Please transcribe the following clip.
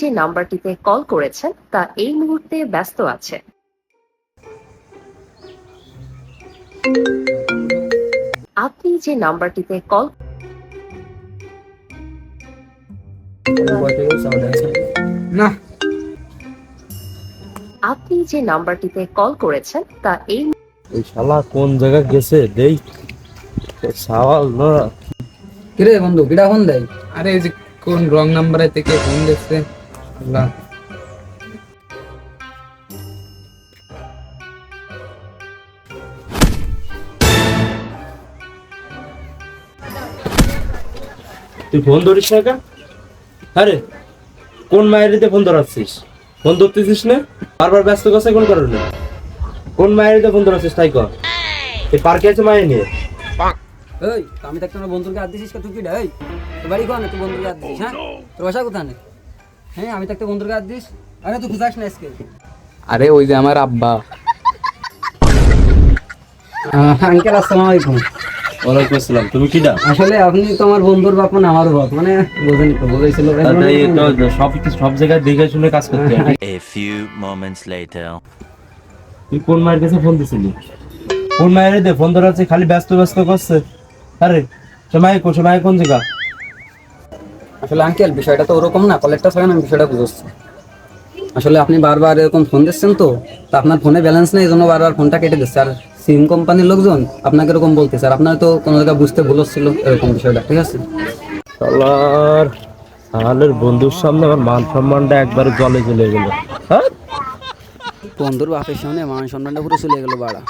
যে নাম্বারটিতে কল করেছেন তা এই মুহূর্তে ব্যস্ত আছে। আপনি যে নাম্বারটিতে কল না আপনি যে নাম্বারটিতে কল করেছেন তা এই এই শালা কোন জায়গা গেছে দেই সওয়াল না। কিরে বন্ধু কিডা ফোন দেয়? আরে এই যে কোন রং নাম্বারে থেকে ফোন দিচ্ছে আল্লাহ। তুই ফোন ধরিস না কেন? আরে কোন মায়ের দিতে ফোন ধরাচ্ছিস? ফোন ধরতেছিস না? বারবার ব্যস্ত করছে কোন কারণে? কোন মায়ের দিতে ফোন ধরাচ্ছিস তাই কর। এই পার্কে আছে মায়ের নিয়ে। এই আমি তো একটা বন্ধুকে হাত দিছিস তুই কি এই তোর বাড়ি কোন তুই বন্ধুকে হাত দিস? হ্যাঁ তোর বাসা কোথায়? হ্যাঁ আমি তো একটা বন্ধুকে হাত দিস। আরে তুই খুঁজাস না আজকে। আরে ওই যে আমার আব্বা। আঙ্কেল আসসালামু আলাইকুম। ওয়ালাইকুম আসসালাম। তুমি কিডা? আসলে আপনি তো আমার বন্ধুর বাপ মানে আমার বাপ মানে বোঝেন তো বলেছিল সব জায়গায় দেখে শুনে কাজ করতে হয়। A few moments later. তুই কোন মায়ের কাছে ফোন দিছিলি? কোন মায়ের দে ফোন ধরাচ্ছে খালি ব্যস্ত ব্যস্ত করছে। আরে সময় কোন জায়গা? আসলে আঙ্কেল বিষয়টা তো ওরকম না, কলেজটা থাকে না, আমি বিষয়টা বুঝছি। আসলে আপনি বারবার এরকম ফোন দিচ্ছেন তো আপনার ফোনে ব্যালেন্স নেই, এই জন্য বারবার ফোনটা কেটে দিচ্ছে। আর সিম কোম্পানির লোকজন আপনাকে এরকম বলতেছে, আর আপনার তো কোনো জায়গায় বুঝতে ভুল হচ্ছিল এরকম বিষয়টা, ঠিক আছে? শালার শালের বন্ধুর সামনে আমার মান সম্মানটা একবারে জলে চলে গেল। হ্যাঁ বন্ধুর বাপের সামনে মান সম্মানটা পুরো চলে গেল বাড়া।